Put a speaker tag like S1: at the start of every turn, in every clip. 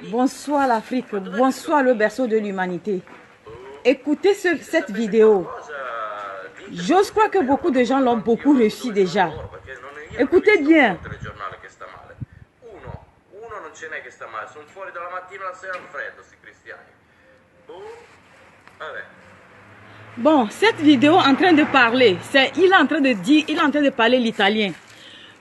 S1: Bonsoir l'Afrique, bonsoir le berceau de l'humanité. Écoutez cette vidéo. J'ose croire que beaucoup de gens l'ont beaucoup reçu déjà. Écoutez bien. Bon, cette vidéo en train de parler, il est en train de dire, il est en train de parler l'italien.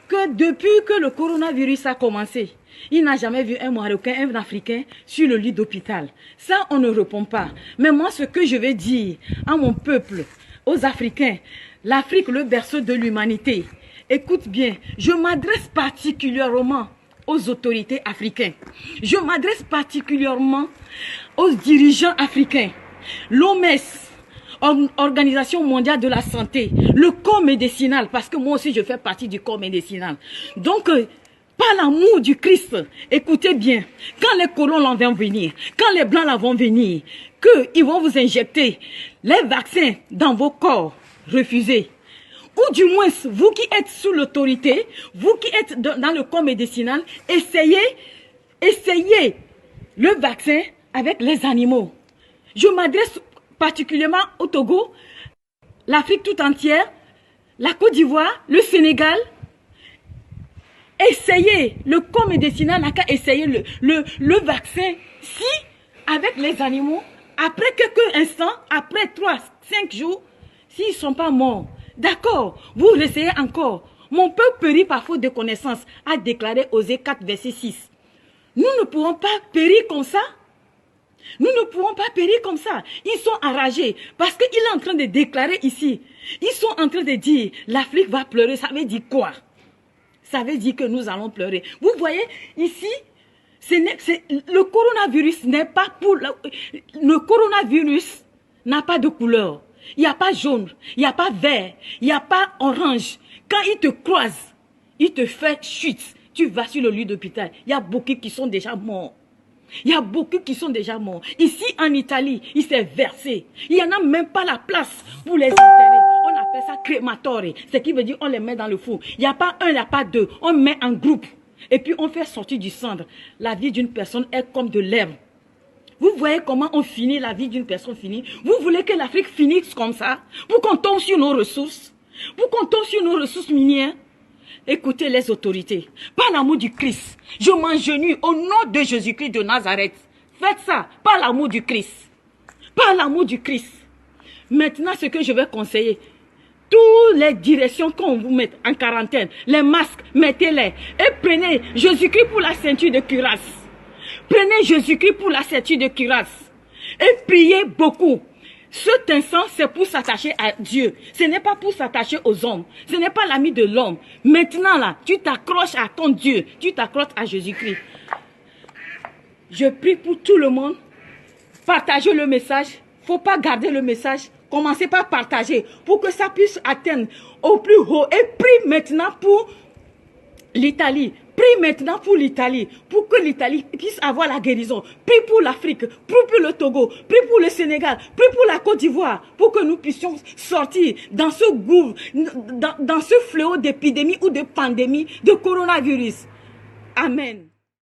S1: Que depuis que le coronavirus a commencé, il n'a jamais vu un Marocain, un Africain sur le lit d'hôpital. Ça, on ne répond pas. Mais moi, ce que je vais dire à mon peuple, aux Africains, l'Afrique, le berceau de l'humanité, écoute bien, je m'adresse particulièrement aux autorités africaines. Je m'adresse particulièrement aux dirigeants africains. L'OMS, Organisation mondiale de la santé, le corps médicinal, parce que moi aussi je fais partie du corps médicinal. Donc, par l'amour du Christ, écoutez bien, quand les colons vont venir, quand les blancs vont venir, qu'ils vont vous injecter les vaccins dans vos corps, refusez. Ou du moins, vous qui êtes sous l'autorité, vous qui êtes dans le corps médicinal, essayez le vaccin avec les animaux. Je m'adresse particulièrement au Togo, l'Afrique tout entière, la Côte d'Ivoire, le Sénégal. Essayez, le corps médicinal n'a qu'à essayer le vaccin si, avec les animaux, après quelques instants, après 3-5 jours, s'ils ne sont pas morts. D'accord, vous l'essayez encore. Mon peuple périt par faute de connaissance, a déclaré Osée 4, verset 6. Nous ne pourrons pas périr comme ça. Nous ne pourrons pas périr comme ça. Ils sont enragés parce qu'il est en train de déclarer ici. Ils sont en train de dire, l'Afrique va pleurer. Ça veut dire quoi? Ça veut dire que nous allons pleurer. Vous voyez, ici, le coronavirus n'est pas pour... Le coronavirus n'a pas de couleur. Il n'y a pas jaune, il n'y a pas vert, il n'y a pas orange. Quand il te croise, il te fait chute. Tu vas sur le lit d'hôpital. Il y a beaucoup qui sont déjà morts. Il y a beaucoup qui sont déjà morts. Ici, en Italie, il s'est versé. Il n'y en a même pas la place pour les enterrer. On appelle ça crématoire. Ce qui veut dire on les met dans le four. Il n'y a pas un, il n'y a pas deux. On met en groupe. Et puis on fait sortir du cendre. La vie d'une personne est comme de l'herbe. Vous voyez comment on finit la vie d'une personne finie? Vous voulez que l'Afrique finisse comme ça? Pour qu'on tombe sur nos ressources? Pour qu'on tombe sur nos ressources minières? Écoutez les autorités, par l'amour du Christ, je m'agenouille au nom de Jésus-Christ de Nazareth. Faites ça, par l'amour du Christ. Par l'amour du Christ. Maintenant, ce que je vais conseiller, toutes les directions qu'on vous met en quarantaine, les masques, mettez-les. Et prenez Jésus-Christ pour la ceinture de cuirasse. Prenez Jésus-Christ pour la ceinture de cuirasse. Et priez beaucoup. Cet instant, c'est pour s'attacher à Dieu. Ce n'est pas pour s'attacher aux hommes. Ce n'est pas l'ami de l'homme. Maintenant, là, tu t'accroches à ton Dieu. Tu t'accroches à Jésus-Christ. Je prie pour tout le monde. Partagez le message. Il ne faut pas garder le message. Commencez par partager pour que ça puisse atteindre au plus haut. Et prie maintenant pour l'Italie. Prie maintenant pour l'Italie, pour que l'Italie puisse avoir la guérison. Prie pour l'Afrique, prie pour le Togo, prie pour le Sénégal, prie pour la Côte d'Ivoire, pour que nous puissions sortir dans ce gouffre, dans ce fléau d'épidémie ou de pandémie de coronavirus. Amen.